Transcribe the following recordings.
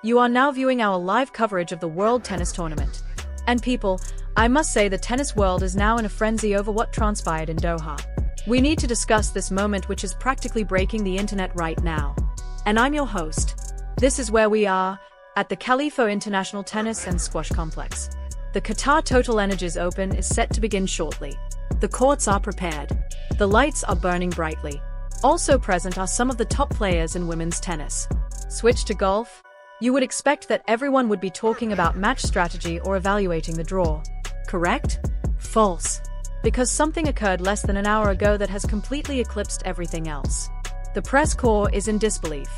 You are now viewing our live coverage of the World Tennis Tournament. And people, I must say the tennis world is now in a frenzy over what transpired in Doha. We need to discuss this moment which is practically breaking the internet right now. And I'm your host. This is where we are, at the Khalifa International Tennis and Squash Complex. The Qatar TotalEnergies Open is set to begin shortly. The courts are prepared. The lights are burning brightly. Also present are some of the top players in women's tennis. Switch to golf? You would expect that everyone would be talking about match strategy or evaluating the draw. Correct? False. Because something occurred less than an hour ago that has completely eclipsed everything else. The press corps is in disbelief.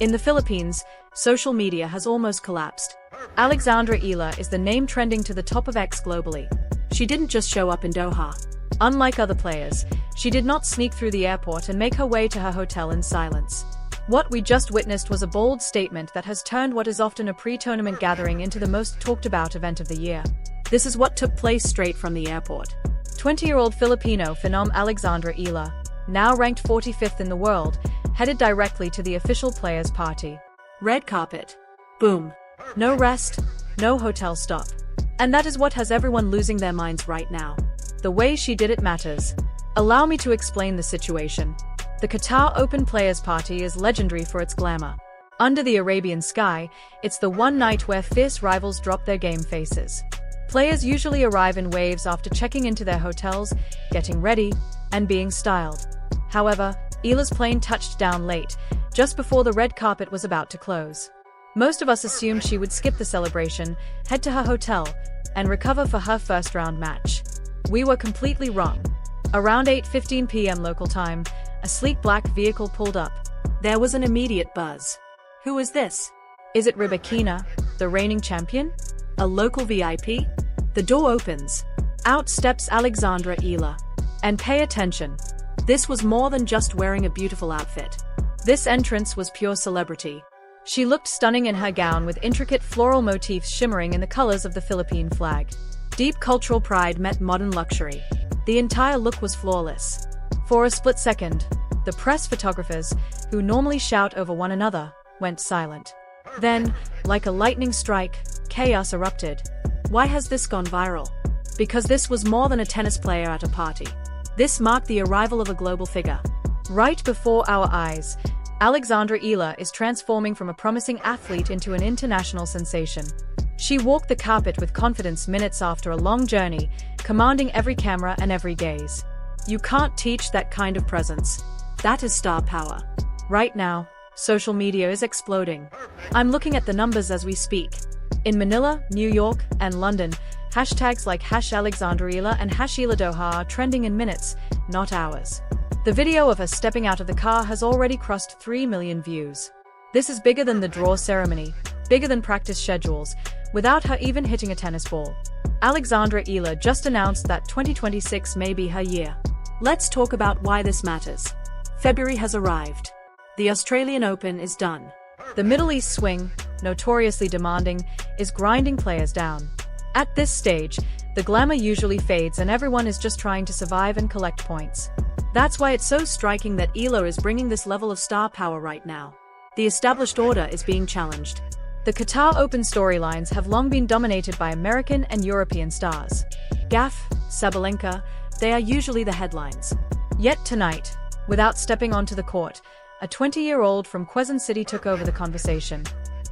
In the Philippines, social media has almost collapsed. Alexandra Eala is the name trending to the top of X globally. She didn't just show up in Doha. Unlike other players, she did not sneak through the airport and make her way to her hotel in silence. What we just witnessed was a bold statement that has turned what is often a pre-tournament gathering into the most talked-about event of the year. This is what took place straight from the airport. 20-year-old Filipino phenom Alexandra Eala, now ranked 45th in the world, headed directly to the official players' party. Red carpet. Boom. No rest, no hotel stop. And that is what has everyone losing their minds right now. The way she did it matters. Allow me to explain the situation. The Qatar Open Players' Party is legendary for its glamour. Under the Arabian sky, it's the one night where fierce rivals drop their game faces. Players usually arrive in waves after checking into their hotels, getting ready, and being styled. However, Eala's plane touched down late, just before the red carpet was about to close. Most of us assumed she would skip the celebration, head to her hotel, and recover for her first-round match. We were completely wrong. Around 8:15 p.m. local time, a sleek black vehicle pulled up. There was an immediate buzz. Who is this? Is it Rebekina, the reigning champion? A local VIP? The door opens. Out steps Alexandra Eala. And pay attention. This was more than just wearing a beautiful outfit. This entrance was pure celebrity. She looked stunning in her gown with intricate floral motifs shimmering in the colors of the Philippine flag. Deep cultural pride met modern luxury. The entire look was flawless. For a split second, the press photographers, who normally shout over one another, went silent. Then, like a lightning strike, chaos erupted. Why has this gone viral? Because this was more than a tennis player at a party. This marked the arrival of a global figure. Right before our eyes, Alexandra Eala is transforming from a promising athlete into an international sensation. She walked the carpet with confidence minutes after a long journey, commanding every camera and every gaze. You can't teach that kind of presence. That is star power. Right now, social media is exploding. I'm looking at the numbers as we speak. In Manila, New York, and London, hashtags like #AlexandraEala and #EalaDoha are trending in minutes, not hours. The video of her stepping out of the car has already crossed 3 million views. This is bigger than the draw ceremony, bigger than practice schedules, without her even hitting a tennis ball. Alexandra Eala just announced that 2026 may be her year. Let's talk about why this matters. February has arrived. The Australian Open is done. The Middle East swing, notoriously demanding, is grinding players down. At this stage, the glamour usually fades and everyone is just trying to survive and collect points. That's why it's so striking that Eala is bringing this level of star power right now. The established order is being challenged. The Qatar Open storylines have long been dominated by American and European stars. Gaf, Sabalenka, they are usually the headlines. Yet tonight, without stepping onto the court, a 20-year-old from Quezon City took over the conversation.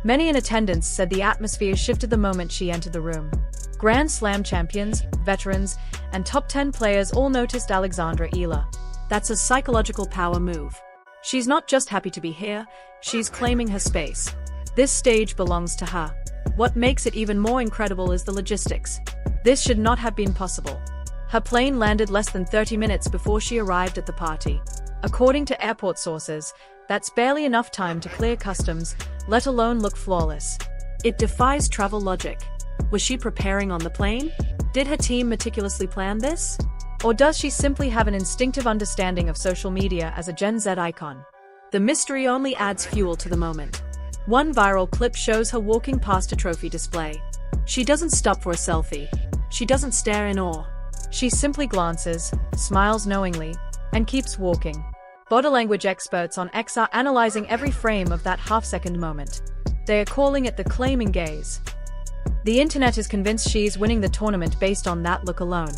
Many in attendance said the atmosphere shifted the moment she entered the room. Grand Slam champions, veterans, and top 10 players all noticed Alexandra Eala. That's a psychological power move. She's not just happy to be here, she's claiming her space. This stage belongs to her. What makes it even more incredible is the logistics. This should not have been possible. Her plane landed less than 30 minutes before she arrived at the party. According to airport sources, that's barely enough time to clear customs, let alone look flawless. It defies travel logic. Was she preparing on the plane? Did her team meticulously plan this? Or does she simply have an instinctive understanding of social media as a Gen Z icon? The mystery only adds fuel to the moment. One viral clip shows her walking past a trophy display. She doesn't stop for a selfie. She doesn't stare in awe. She simply glances, smiles knowingly, and keeps walking. Body language experts on X are analyzing every frame of that half-second moment. They are calling it the claiming gaze. The internet is convinced she's winning the tournament based on that look alone.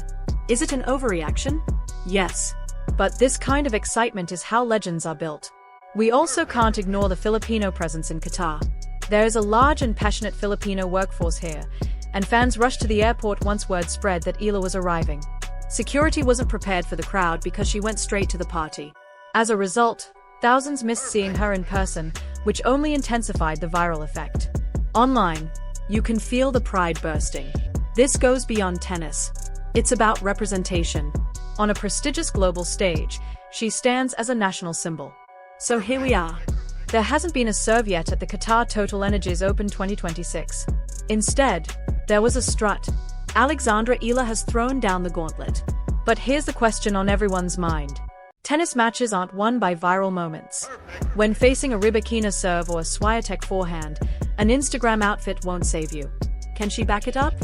Is it an overreaction? Yes. But this kind of excitement is how legends are built. We also can't ignore the Filipino presence in Qatar. There is a large and passionate Filipino workforce here, and fans rushed to the airport once word spread that Eala was arriving. Security wasn't prepared for the crowd because she went straight to the party. As a result, thousands missed seeing her in person, which only intensified the viral effect. Online, you can feel the pride bursting. This goes beyond tennis. It's about representation. On a prestigious global stage, she stands as a national symbol. So here we are. There hasn't been a serve yet at the Qatar TotalEnergies Open 2026. Instead, there was a strut. Alexandra Eala has thrown down the gauntlet. But here's the question on everyone's mind. Tennis matches aren't won by viral moments. When facing a Rybakina serve or a Swiatek forehand, an Instagram outfit won't save you. Can she back it up?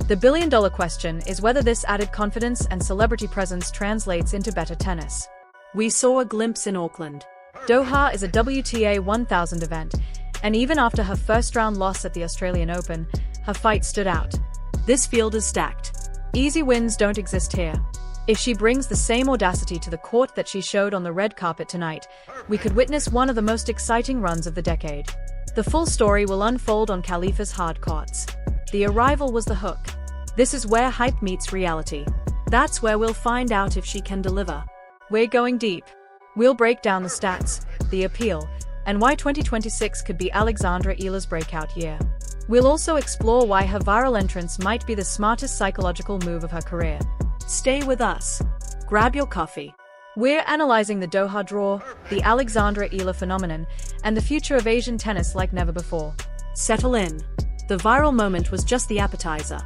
The billion-dollar question is whether this added confidence and celebrity presence translates into better tennis. We saw a glimpse in Auckland. Doha is a WTA 1000 event, and even after her first-round loss at the Australian Open, her fight stood out. This field is stacked. Easy wins don't exist here. If she brings the same audacity to the court that she showed on the red carpet tonight, we could witness one of the most exciting runs of the decade. The full story will unfold on Khalifa's hard courts. The arrival was the hook. This is where hype meets reality. That's where we'll find out if she can deliver. We're going deep. We'll break down the stats, the appeal, and why 2026 could be Alexandra Eala's breakout year. We'll also explore why her viral entrance might be the smartest psychological move of her career. Stay with us. Grab your coffee. We're analyzing the Doha draw, the Alexandra Eala phenomenon, and the future of Asian tennis like never before. Settle in. The viral moment was just the appetizer.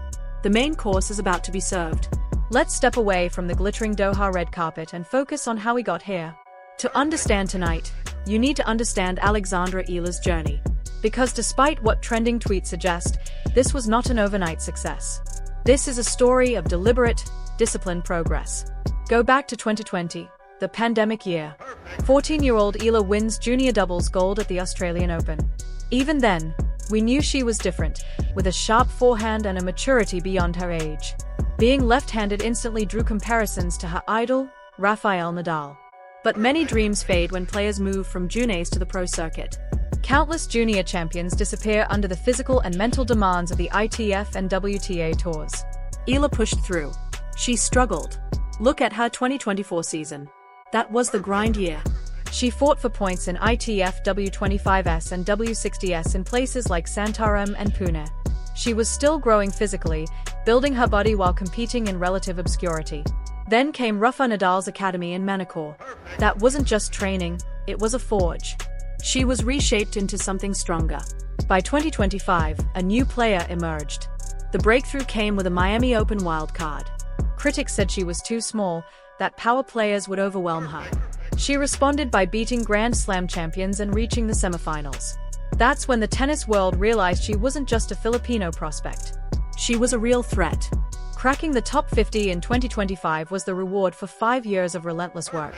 The main course is about to be served. Let's step away from the glittering Doha red carpet and focus on how we got here. To understand tonight, you need to understand Alexandra Eala's journey. Because despite what trending tweets suggest, this was not an overnight success. This is a story of deliberate, disciplined progress. Go back to 2020, the pandemic year. 14-year-old Eala wins junior doubles gold at the Australian Open. Even then, we knew she was different, with a sharp forehand and a maturity beyond her age. Being left-handed instantly drew comparisons to her idol, Rafael Nadal. But many dreams fade when players move from juniors to the pro circuit. Countless junior champions disappear under the physical and mental demands of the ITF and WTA tours. Eala pushed through. She struggled. Look at her 2024 season. That was the grind year. She fought for points in ITF W25S and W60S in places like Santarem and Pune. She was still growing physically, building her body while competing in relative obscurity. Then came Rafa Nadal's academy in Manacor. That wasn't just training, it was a forge. She was reshaped into something stronger. By 2025, a new player emerged. The breakthrough came with a Miami Open wildcard. Critics said she was too small, that power players would overwhelm her. She responded by beating Grand Slam champions and reaching the semifinals. That's when the tennis world realized she wasn't just a Filipino prospect. She was a real threat. Cracking the top 50 in 2025 was the reward for 5 years of relentless work.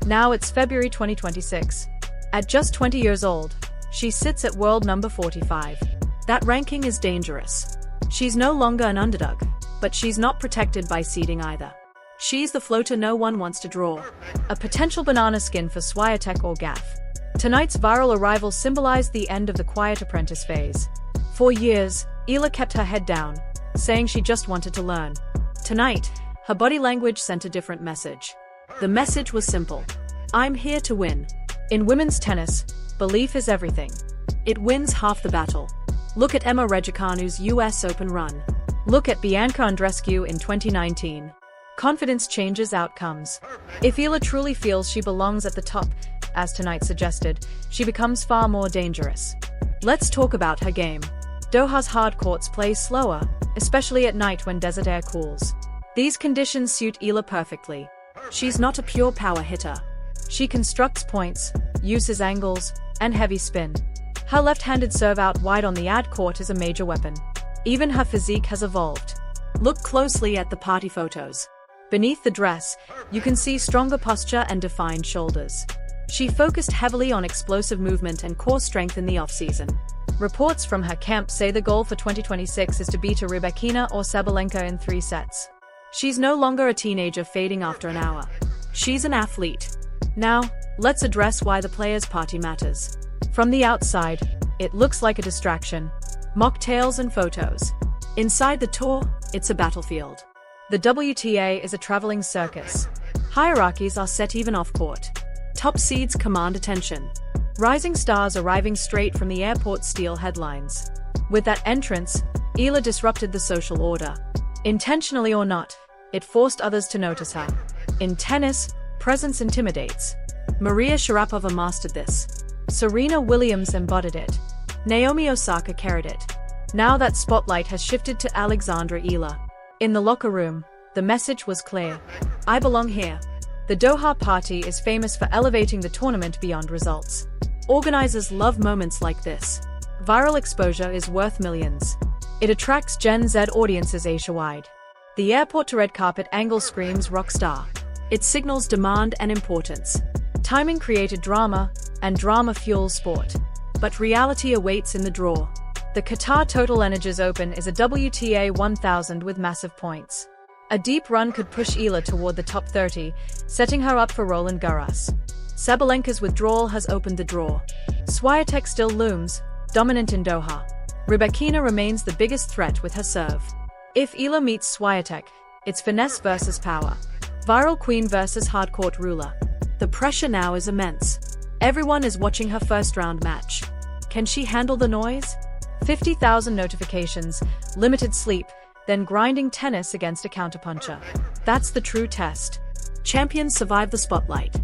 Now it's February 2026. At just 20 years old, she sits at world number 45. That ranking is dangerous. She's no longer an underdog, but she's not protected by seeding either. She's the floater no one wants to draw. A potential banana skin for Swiatek or Gaff. Tonight's viral arrival symbolized the end of the quiet apprentice phase. For years, Eala kept her head down, saying she just wanted to learn. Tonight, her body language sent a different message. The message was simple. I'm here to win. In women's tennis, belief is everything. It wins half the battle. Look at Emma Raducanu's US Open run. Look at Bianca Andreescu in 2019. Confidence changes outcomes. If Eala truly feels she belongs at the top, as tonight suggested, she becomes far more dangerous. Let's talk about her game. Doha's hard courts play slower, especially at night when desert air cools. These conditions suit Eala perfectly. She's not a pure power hitter. She constructs points, uses angles, and heavy spin. Her left-handed serve out wide on the ad court is a major weapon. Even her physique has evolved. Look closely at the party photos. Beneath the dress, you can see stronger posture and defined shoulders. She focused heavily on explosive movement and core strength in the off-season. Reports from her camp say the goal for 2026 is to beat a Rybakina or Sabalenka in 3 sets. She's no longer a teenager fading after an hour. She's an athlete. Now, let's address why the players' party matters. From the outside, it looks like a distraction. Mocktails and photos. Inside the tour, it's a battlefield. The WTA is a traveling circus. Hierarchies are set even off-court. Top seeds command attention. Rising stars arriving straight from the airport steal headlines. With that entrance, Eala disrupted the social order. Intentionally or not, it forced others to notice her. In tennis, presence intimidates. Maria Sharapova mastered this. Serena Williams embodied it. Naomi Osaka carried it. Now that spotlight has shifted to Alexandra Eala. In the locker room, the message was clear. I belong here. The Doha party is famous for elevating the tournament beyond results. Organizers love moments like this. Viral exposure is worth millions. It attracts Gen Z audiences Asia-wide. The airport to red carpet angle screams rock star. It signals demand and importance. Timing created drama, and drama fuels sport. But reality awaits in the draw. The Qatar TotalEnergies Open is a WTA 1000 with massive points. A deep run could push Eala toward the top 30, setting her up for Roland Garros. Sabalenka's withdrawal has opened the draw. Swiatek still looms, dominant in Doha. Rybakina remains the biggest threat with her serve. If Eala meets Swiatek, it's finesse versus power. Viral queen versus hardcourt ruler. The pressure now is immense. Everyone is watching her first-round match. Can she handle the noise? 50,000 notifications, limited sleep, then grinding tennis against a counterpuncher. That's the true test. Champions survive the spotlight.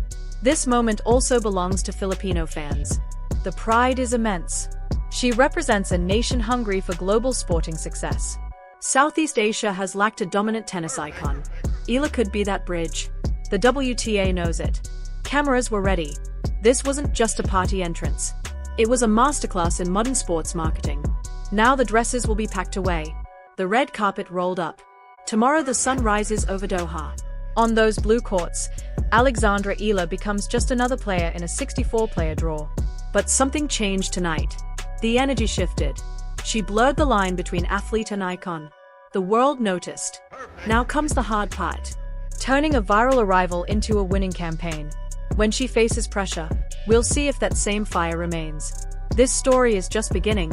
This moment also belongs to Filipino fans. The pride is immense. She represents a nation hungry for global sporting success. Southeast Asia has lacked a dominant tennis icon. Eala could be that bridge. The WTA knows it. Cameras were ready. This wasn't just a party entrance. It was a masterclass in modern sports marketing. Now the dresses will be packed away. The red carpet rolled up. Tomorrow the sun rises over Doha. On those blue courts, Alexandra Eala becomes just another player in a 64-player draw. But something changed tonight. The energy shifted. She blurred the line between athlete and icon. The world noticed. Now comes the hard part. Turning a viral arrival into a winning campaign. When she faces pressure, we'll see if that same fire remains. This story is just beginning.